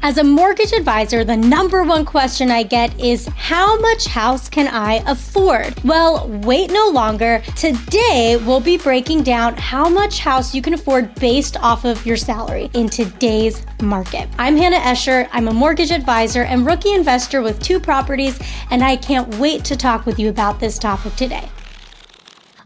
As a mortgage advisor, the number one question I get is, how much house can I afford? Well, wait no longer. Today, we'll be breaking down how much house you can afford based off of your salary in today's market. I'm Hannah Escher. I'm a mortgage advisor and rookie investor with 2 properties, and I can't wait to talk with you about this topic today.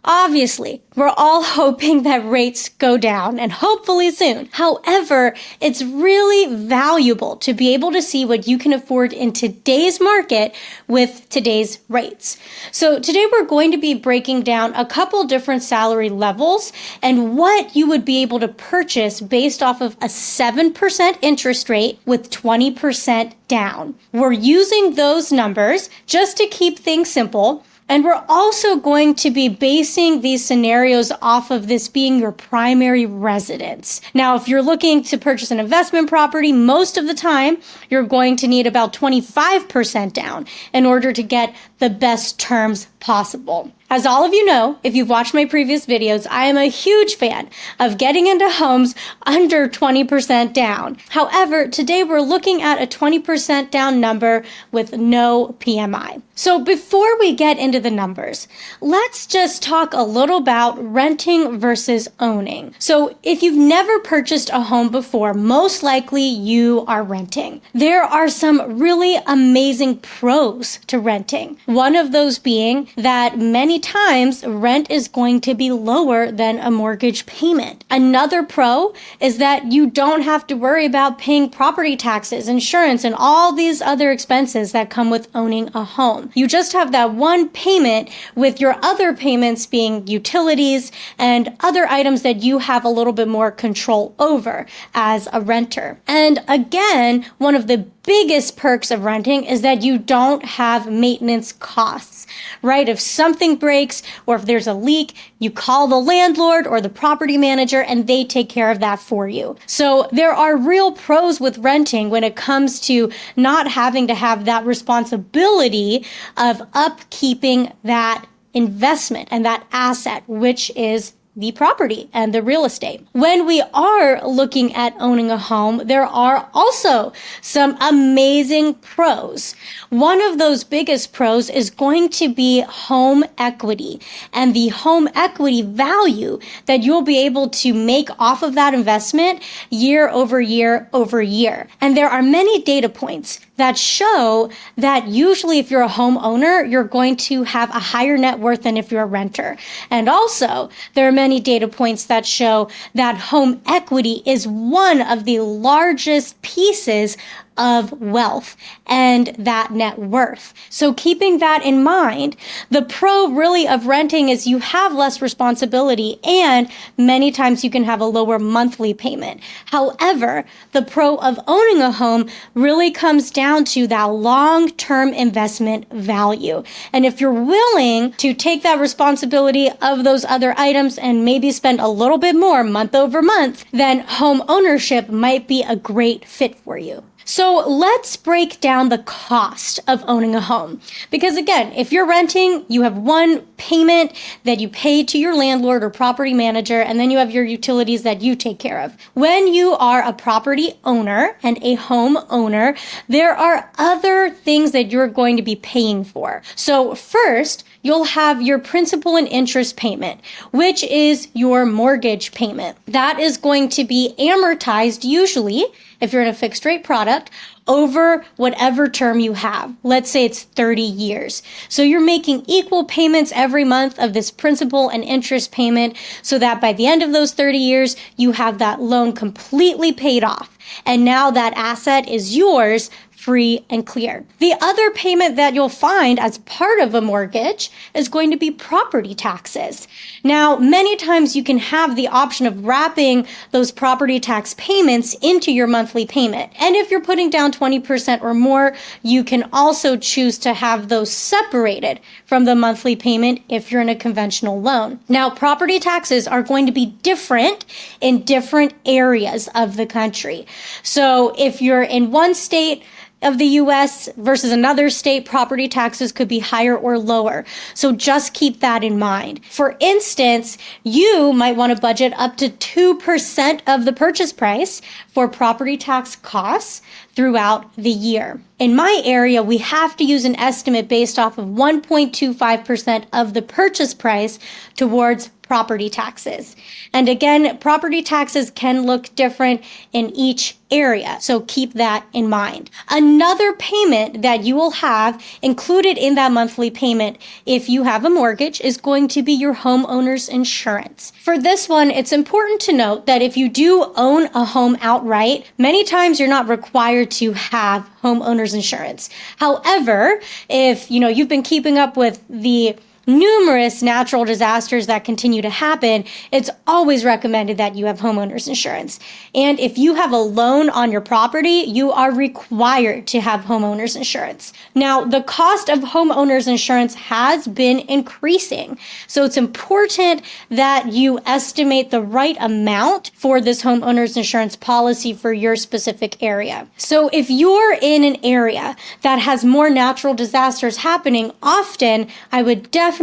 Obviously, we're all hoping that rates go down, and hopefully soon. However, it's really valuable to be able to see what you can afford in today's market with today's rates. So today we're going to be breaking down a couple different salary levels and what you would be able to purchase based off of a 7% interest rate with 20% down. We're using those numbers just to keep things simple. And we're also going to be basing these scenarios off of this being your primary residence. Now, if you're looking to purchase an investment property, most of the time, you're going to need about 25% down in order to get the best terms possible. As all of you know, if you've watched my previous videos, I am a huge fan of getting into homes under 20% down. However, today we're looking at a 20% down number with no PMI. So before we get into the numbers, let's just talk a little about renting versus owning. So if you've never purchased a home before, most likely you are renting. There are some really amazing pros to renting. One of those being that many times rent is going to be lower than a mortgage payment. Another pro is that you don't have to worry about paying property taxes, insurance, and all these other expenses that come with owning a home. You just have that one payment, with your other payments being utilities and other items that you have a little bit more control over as a renter. And again, one of the biggest perks of renting is that you don't have maintenance costs, right? If something breaks or if there's a leak, you call the landlord or the property manager and they take care of that for you. So there are real pros with renting when it comes to not having to have that responsibility of upkeeping that investment and that asset, which is the property and the real estate. When we are looking at owning a home, there are also some amazing pros. One of those biggest pros is going to be home equity and the home equity value that you'll be able to make off of that investment year over year over year. And there are many data points that show that usually if you're a homeowner, you're going to have a higher net worth than if you're a renter. And also, there are many data points that show that home equity is one of the largest pieces of wealth and that net worth. So keeping that in mind, the pro really of renting is you have less responsibility and many times you can have a lower monthly payment. However, the pro of owning a home really comes down to that long-term investment value. And if you're willing to take that responsibility of those other items and maybe spend a little bit more month over month, then home ownership might be a great fit for you. So let's break down the cost of owning a home. Because again, if you're renting, you have one payment that you pay to your landlord or property manager, and then you have your utilities that you take care of. When you are a property owner and a home owner, there are other things that you're going to be paying for. So first, you'll have your principal and interest payment, which is your mortgage payment. That is going to be amortized usually, if you're in a fixed rate product, over whatever term you have. Let's say it's 30 years. So you're making equal payments every month of this principal and interest payment so that by the end of those 30 years, you have that loan completely paid off. And now that asset is yours, free and clear. The other payment that you'll find as part of a mortgage is going to be property taxes. Now, many times you can have the option of wrapping those property tax payments into your monthly payment. And if you're putting down 20% or more, you can also choose to have those separated from the monthly payment if you're in a conventional loan. Now, property taxes are going to be different in different areas of the country. So if you're in one state, of the US versus another state, property taxes could be higher or lower. So just keep that in mind. For instance, you might want to budget up to 2% of the purchase price for property tax costs throughout the year. In my area, we have to use an estimate based off of 1.25% of the purchase price towards property taxes. And again, property taxes can look different in each area, so keep that in mind. Another payment that you will have included in that monthly payment if you have a mortgage is going to be your homeowner's insurance. For this one, it's important to note that if you do own a home outright, many times you're not required to have homeowner's insurance. However, if you've been keeping up with the numerous natural disasters that continue to happen, it's always recommended that you have homeowner's insurance. And if you have a loan on your property, you are required to have homeowner's insurance. Now, the cost of homeowner's insurance has been increasing. So it's important that you estimate the right amount for this homeowner's insurance policy for your specific area. So if you're in an area that has more natural disasters happening, often I would definitely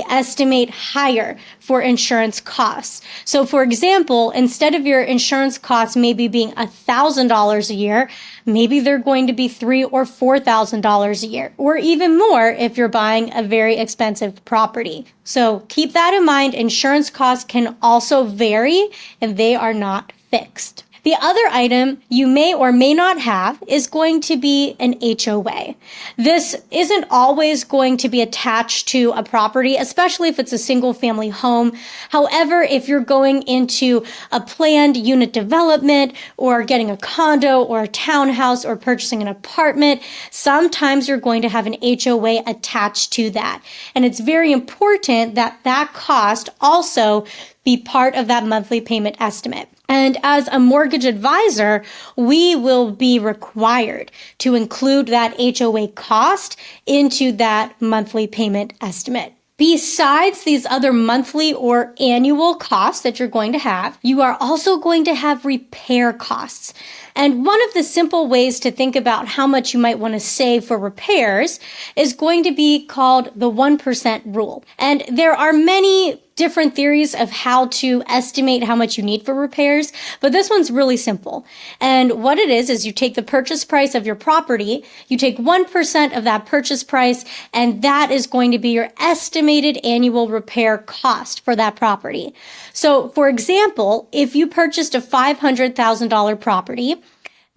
estimate higher for insurance costs. So for example, instead of your insurance costs maybe being $1,000 a year, maybe they're going to be $3,000 or $4,000 a year, or even more if you're buying a very expensive property. So keep that in mind. Insurance costs can also vary and they are not fixed. The other item you may or may not have is going to be an HOA. This isn't always going to be attached to a property, especially if it's a single family home. However, if you're going into a planned unit development or getting a condo or a townhouse or purchasing an apartment, sometimes you're going to have an HOA attached to that. And it's very important that that cost also be part of that monthly payment estimate. And as a mortgage advisor, we will be required to include that HOA cost into that monthly payment estimate. Besides these other monthly or annual costs that you're going to have, you are also going to have repair costs. And one of the simple ways to think about how much you might want to save for repairs is going to be called the 1% rule. And there are many different theories of how to estimate how much you need for repairs, but this one's really simple. And what it is you take the purchase price of your property, you take 1% of that purchase price, and that is going to be your estimated annual repair cost for that property. So for example, if you purchased a $500,000 property,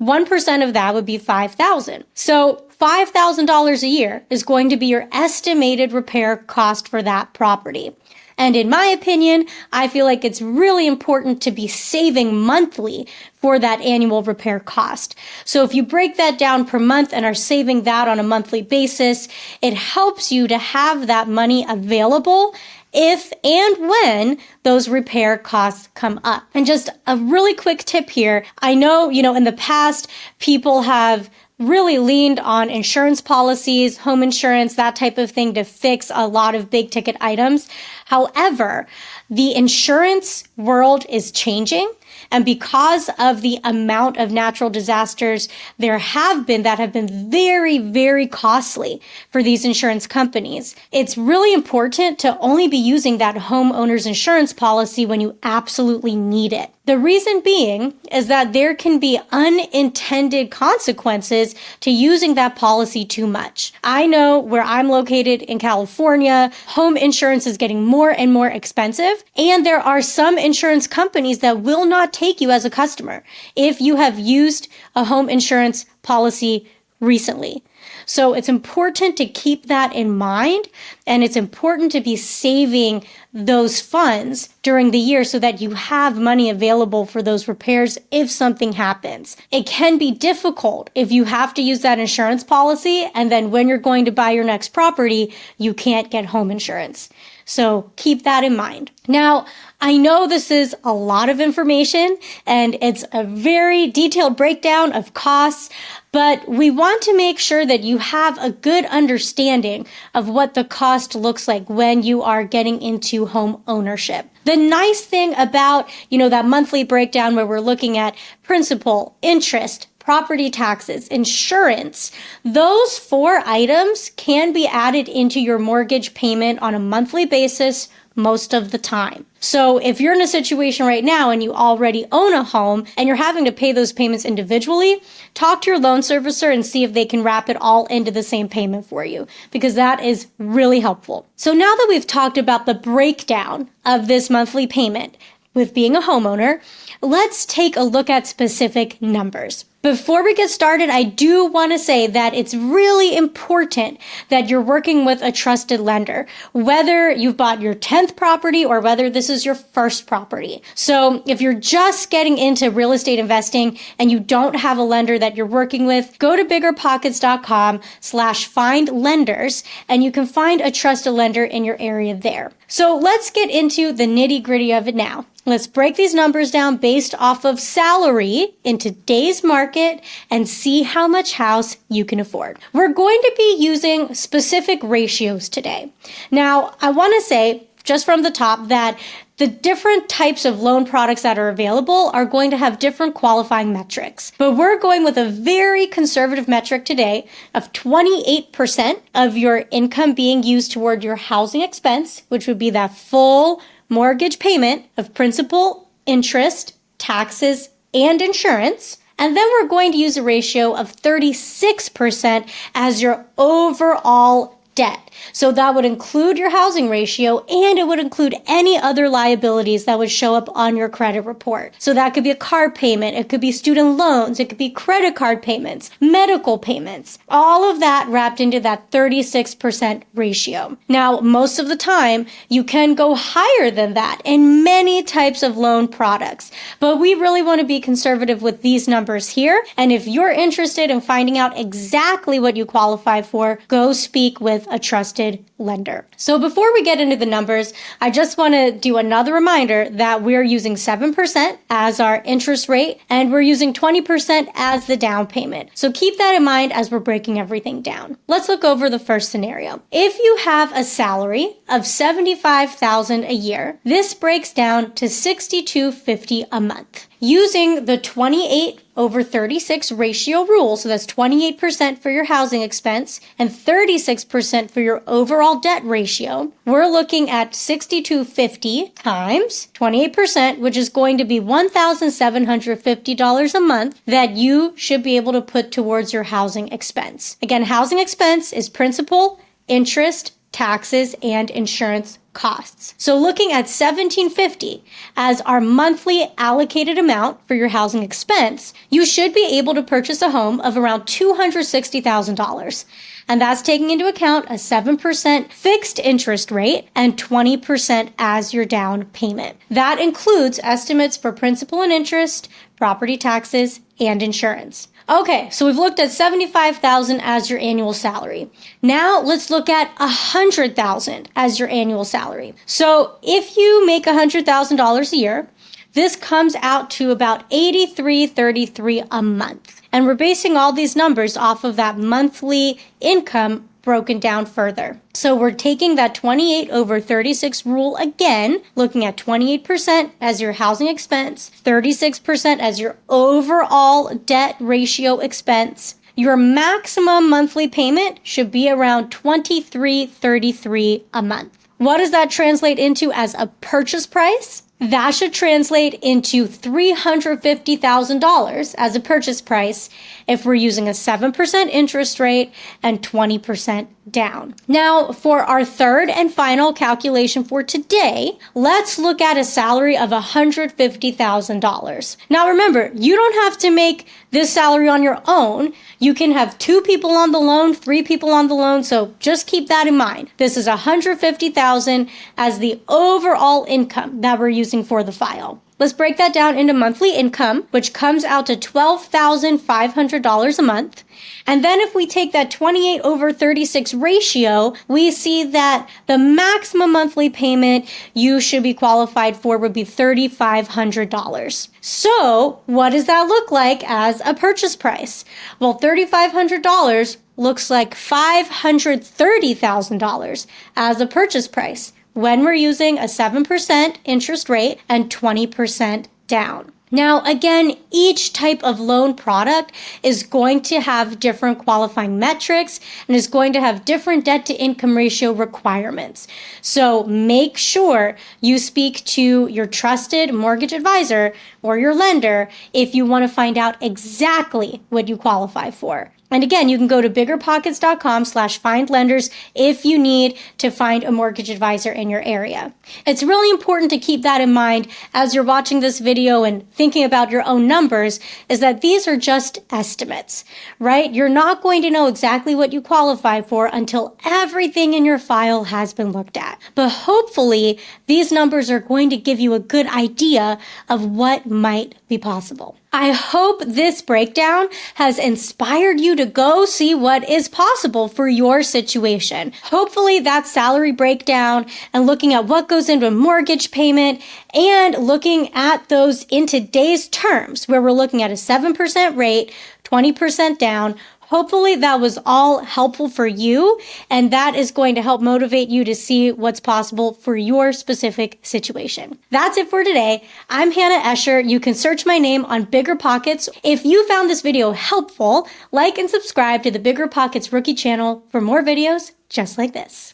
1% of that would be $5,000. So $5,000 a year is going to be your estimated repair cost for that property. And in my opinion, I feel like it's really important to be saving monthly for that annual repair cost. So if you break that down per month and are saving that on a monthly basis, it helps you to have that money available if and when those repair costs come up. And just a really quick tip here. I know, in the past, people have really leaned on insurance policies, home insurance, that type of thing to fix a lot of big ticket items. However, the insurance world is changing. And because of the amount of natural disasters that have been very, very costly for these insurance companies, it's really important to only be using that homeowner's insurance policy when you absolutely need it. The reason being is that there can be unintended consequences to using that policy too much. I know where I'm located in California, home insurance is getting more and more expensive, and there are some insurance companies that will not take you as a customer if you have used a home insurance policy recently. So it's important to keep that in mind, and it's important to be saving those funds during the year so that you have money available for those repairs if something happens. It can be difficult if you have to use that insurance policy, and then when you're going to buy your next property, you can't get home insurance. So keep that in mind. Now, I know this is a lot of information and it's a very detailed breakdown of costs, but we want to make sure that you have a good understanding of what the cost looks like when you are getting into home ownership. The nice thing about, that monthly breakdown where we're looking at principal, interest, property taxes, insurance, those 4 items can be added into your mortgage payment on a monthly basis most of the time. So if you're in a situation right now and you already own a home and you're having to pay those payments individually, talk to your loan servicer and see if they can wrap it all into the same payment for you, because that is really helpful. So now that we've talked about the breakdown of this monthly payment with being a homeowner, let's take a look at specific numbers. Before we get started, I do want to say that it's really important that you're working with a trusted lender, whether you've bought your 10th property or whether this is your first property. So if you're just getting into real estate investing and you don't have a lender that you're working with, go to biggerpockets.com/find lenders and you can find a trusted lender in your area there. So let's get into the nitty-gritty of it now. Let's break these numbers down based off of salary in today's market and see how much house you can afford. We're going to be using specific ratios today. Now, I want to say just from the top that the different types of loan products that are available are going to have different qualifying metrics. But we're going with a very conservative metric today of 28% of your income being used toward your housing expense, which would be that full mortgage payment of principal, interest, taxes, and insurance. And then we're going to use a ratio of 36% as your overall debt. So that would include your housing ratio and it would include any other liabilities that would show up on your credit report. So that could be a car payment, it could be student loans, it could be credit card payments, medical payments, all of that wrapped into that 36% ratio. Now, most of the time, you can go higher than that in many types of loan products, but we really want to be conservative with these numbers here. And if you're interested in finding out exactly what you qualify for, go speak with a trusted lender. So before we get into the numbers, I just want to do another reminder that we're using 7% as our interest rate and we're using 20% as the down payment. So keep that in mind as we're breaking everything down. Let's look over the first scenario. If you have a salary of $75,000 a year, this breaks down to $6,250 a month. Using the 28/36 ratio rule, so that's 28% for your housing expense and 36% for your overall debt ratio, we're looking at $6,250 times 28%, which is going to be $1,750 a month that you should be able to put towards your housing expense. Again, housing expense is principal, interest, taxes, and insurance costs. So looking at $1,750 as our monthly allocated amount for your housing expense, you should be able to purchase a home of around $260,000. And that's taking into account a 7% fixed interest rate and 20% as your down payment. That includes estimates for principal and interest, property taxes, and insurance. Okay, so we've looked at $75,000 as your annual salary. Now let's look at $100,000 as your annual salary. So if you make $100,000 a year, this comes out to about $83.33 a month. And we're basing all these numbers off of that monthly income broken down further. So we're taking that 28/36 rule again, looking at 28% as your housing expense, 36% as your overall debt ratio expense. Your maximum monthly payment should be around $23.33 a month. What does that translate into as a purchase price? That should translate into $350,000 as a purchase price if we're using a 7% interest rate and 20% down. Now, for our third and final calculation for today, let's look at a salary of $150,000. Now, remember, you don't have to make this salary on your own. You can have 2 people on the loan, 3 people on the loan, so just keep that in mind. This is $150,000 as the overall income that we're using for the file. Let's break that down into monthly income, which comes out to $12,500 a month. And then if we take that 28/36 ratio, we see that the maximum monthly payment you should be qualified for would be $3,500. So what does that look like as a purchase price? Well, $3,500 looks like $530,000 as a purchase price when we're using a 7% interest rate and 20% down. Now, again, each type of loan product is going to have different qualifying metrics and is going to have different debt to income ratio requirements. So make sure you speak to your trusted mortgage advisor or your lender if you want to find out exactly what you qualify for. And again, you can go to biggerpockets.com/findlenders if you need to find a mortgage advisor in your area. It's really important to keep that in mind as you're watching this video and thinking about your own numbers, is that these are just estimates, right? You're not going to know exactly what you qualify for until everything in your file has been looked at. But hopefully, these numbers are going to give you a good idea of what might be possible. I hope this breakdown has inspired you to go see what is possible for your situation. Hopefully that salary breakdown and looking at what goes into a mortgage payment and looking at those in today's terms, where we're looking at a 7% rate, 20% down. Hopefully that was all helpful for you, and that is going to help motivate you to see what's possible for your specific situation. That's it for today. I'm Hannah Escher. You can search my name on BiggerPockets. If you found this video helpful, like and subscribe to the BiggerPockets Rookie channel for more videos just like this.